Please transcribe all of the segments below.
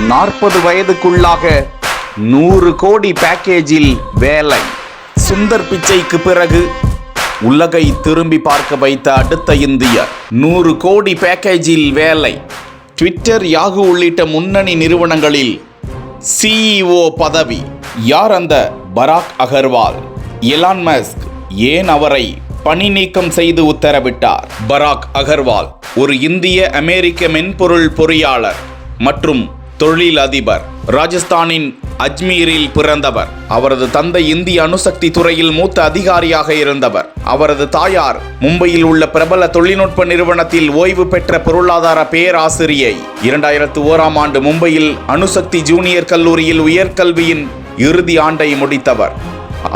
40 வயதுக்குள்ளாக 100 கோடி பேக்கேஜில் வேலை. சுந்தர் பிச்சைக்கு பிறகு உலகை திரும்பி பார்க்க வைத்த அடுத்த இந்தியர். 100 கோடி பேக்கேஜில் வேலை. ட்விட்டர், யாகு உள்ளிட்ட முன்னணி நிறுவனங்களில் CEO பதவி. யார் அந்த பராக் அகர்வால்? எலான் மஸ்க் ஏன் அவரை பணி நீக்கம் செய்து உத்தரவிட்டார்? பராக் அகர்வால் ஒரு இந்திய அமெரிக்க மென்பொருள் பொறியாளர் மற்றும் தொழில் அதிபர். ராஜஸ்தானின் அஜ்மீரில் பிறந்தவர். அவரது தந்தை இந்திய அணுசக்தி துறையில் மூத்த அதிகாரியாக இருந்தவர். அவரது தாயார் மும்பையில் உள்ள பிரபல தொழில்நுட்ப நிறுவனத்தில் ஓய்வு பெற்ற பொருளாதார பேராசிரியை. 2001ஆம் ஆண்டு மும்பையில் அணுசக்தி ஜூனியர் கல்லூரியில் உயர்கல்வியின் இறுதி ஆண்டை முடித்தவர்.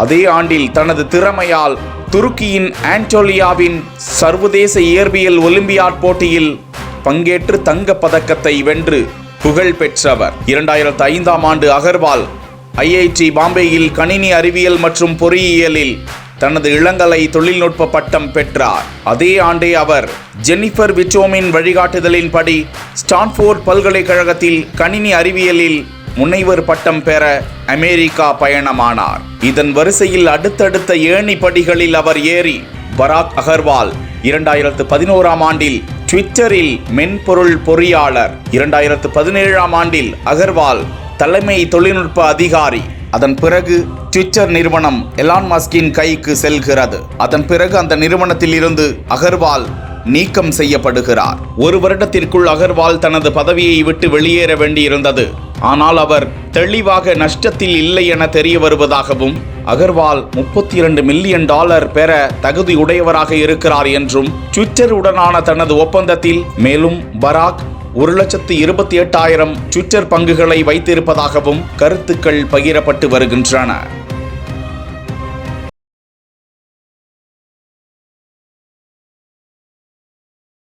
அதே ஆண்டில் தனது திறமையால் துருக்கியின் ஆன்டோலியாவின் சர்வதேச இயற்பியல் ஒலிம்பியாட் போட்டியில் பங்கேற்று தங்கப் பதக்கத்தை வென்று புகழ் பெற்றவர். 2005ஆம் ஆண்டு அகர்வால் IIT பாம்பேயில் கணினி அறிவியல் மற்றும் பொறியியலில் தனது இளங்கலை தொழில்நுட்ப பட்டம் பெற்றார். அதே ஆண்டே அவர் ஜெனிஃபர் விட்டோமின் வழிகாட்டுதலின்படி ஸ்டான்ஃபோர்ட் பல்கலைக்கழகத்தில் கணினி அறிவியலில் முனைவர் பட்டம் பெற அமெரிக்கா பயணமானார். இதன் வரிசையில் அடுத்தடுத்த ஏணி படிகளில் அவர் ஏறி பராக் அகர்வால் 2011ஆம் ஆண்டில் ட்விட்டரில் மென்பொருள் பொறியாளர். 2017ஆம் ஆண்டில் அகர்வால் தலைமை தொழில்நுட்ப அதிகாரி. அதன் பிறகு ட்விட்டர் நிறுவனம் எலான் மஸ்கின் கைக்கு செல்கிறது. அதன் பிறகு அந்த நிறுவனத்தில் இருந்து அகர்வால் நீக்கம் செய்யப்படுகிறார். ஒரு வருடத்திற்குள் அகர்வால் தனது பதவியை விட்டு வெளியேற வேண்டியிருந்தது. ஆனால் அவர் தெளிவாக நஷ்டத்தில் இல்லை என தெரிய வருவதாகவும், அகர்வால் $32 மில்லியன் பெற தகுதியுடையவராக இருக்கிறார் என்றும், ட்விட்டர் உடனான தனது ஒப்பந்தத்தில் மேலும் பராக் 1,28,000 ட்விட்டர் பங்குகளை வைத்திருப்பதாகவும் கருத்துக்கள் பகிரப்பட்டு வருகின்றன.